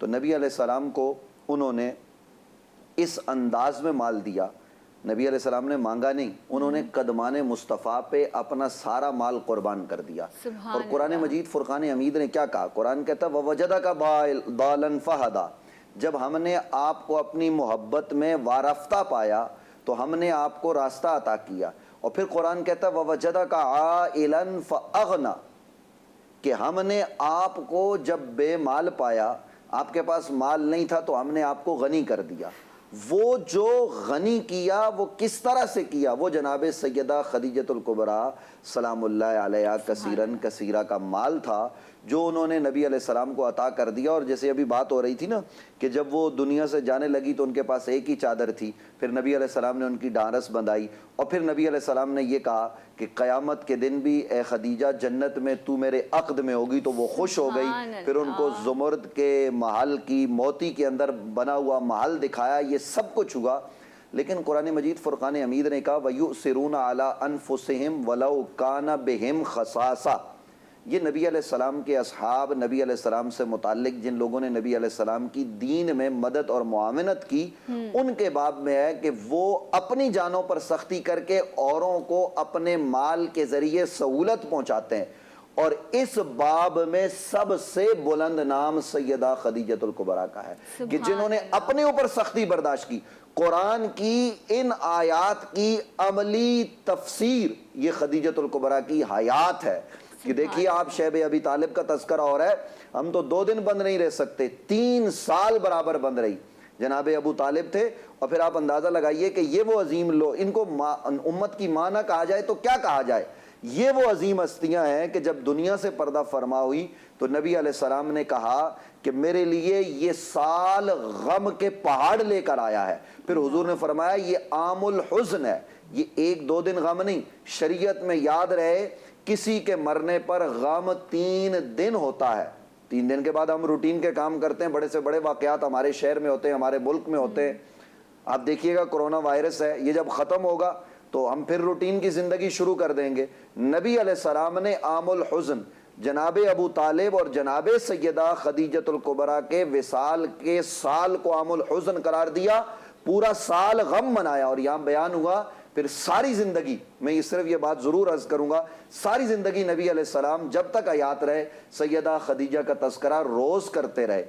تو نبی علیہ السلام کو انہوں نے اس انداز میں مال دیا. نبی علیہ السلام نے مانگا نہیں, انہوں نے قدمان مصطفیٰ پہ اپنا سارا مال قربان کر دیا. اور قرآن مجید فرقان حمید نے کیا کہا؟ قرآن کہتا ہے وَوَجَدَكَ ضَالًا فَهَدَىٰ, جب ہم نے آپ کو اپنی محبت میں وارفتہ پایا تو ہم نے آپ کو راستہ عطا کیا. اور پھر قرآن کہتا ہے وَوَجَدَكَ عَائِلًا فَأَغْنَىٰ, کہ ہم نے آپ کو جب بے مال پایا, آپ کے پاس مال نہیں تھا تو ہم نے آپ کو غنی کر دیا. وہ جو غنی کیا وہ کس طرح سے کیا؟ وہ جناب سیدہ خدیجۃ الکبریٰ سلام اللہ علیہا کثیراً کثیرہ کا مال تھا جو انہوں نے نبی علیہ السلام کو عطا کر دیا. اور جیسے ابھی بات ہو رہی تھی نا کہ جب وہ دنیا سے جانے لگی تو ان کے پاس ایک ہی چادر تھی, پھر نبی علیہ السلام نے ان کی ڈھارس بندھائی, اور پھر نبی علیہ السلام نے یہ کہا کہ قیامت کے دن بھی اے خدیجہ جنت میں تو میرے عقد میں ہوگی, تو وہ خوش ہو گئی. پھر ان کو زمرد کے محل کی موتی کے اندر بنا ہوا محل دکھایا, یہ سب کچھ ہوا. لیکن قرآن مجید فرقان حمید نے کہا وَيُؤْثِرُونَ عَلَىٰ أَنفُسِهِمْ وَلَوْ كَانَ بِهِمْ خَصَاصَةٌ. یہ نبی علیہ السلام کے اصحاب, نبی علیہ السلام سے متعلق جن لوگوں نے نبی علیہ السلام کی دین میں مدد اور معاونت کی, ان کے باب میں ہے کہ وہ اپنی جانوں پر سختی کر کے اوروں کو اپنے مال کے ذریعے سہولت پہنچاتے ہیں. اور اس باب میں سب سے بلند نام سیدہ خدیجۃ الکبریٰ کا ہے کہ جنہوں نے اپنے اوپر سختی برداشت کی. قرآن کی ان آیات کی عملی تفسیر یہ خدیجۃ الکبریٰ کی حیات ہے کہ دیکھیے آپ شیب ابی طالب کا تذکرہ ہو رہا ہے, ہم تو 2 دن بند نہیں رہ سکتے, 3 سال برابر بند رہی جناب ابو طالب تھے. اور پھر آپ اندازہ لگائیے کہ یہ وہ عظیم لوگ, ان کو امت کی ماں نہ کہا جائے تو کیا کہا جائے, یہ وہ عظیم ہستیاں ہیں کہ جب دنیا سے پردہ فرما ہوئی تو نبی علیہ السلام نے کہا کہ میرے لیے یہ سال غم کے پہاڑ لے کر آیا ہے. پھر حضور نے فرمایا یہ عام الحزن ہے, یہ 1-2 دن غم نہیں. شریعت میں یاد رہے کسی کے مرنے پر غم 3 دن ہوتا ہے. 3 دن کے بعد ہم روٹین کے کام کرتے ہیں, بڑے سے بڑے واقعات ہمارے شہر میں ہوتے ہیں, ہمارے ملک میں ہوتے ہیں. آپ دیکھیے گا کرونا وائرس ہے, یہ جب ختم ہوگا تو ہم پھر روٹین کی زندگی شروع کر دیں گے. نبی علیہ السلام نے عام الحزن جناب ابو طالب اور جناب سیدہ خدیجۃ الکبریٰ کے وصال کے سال کو عام الحزن قرار دیا, پورا سال غم منایا. اور یہاں بیان ہوا پھر ساری زندگی, میں صرف یہ بات ضرور عرض کروں گا, ساری زندگی نبی علیہ السلام جب تک حیات رہے سیدہ خدیجہ کا تذکرہ روز کرتے رہے.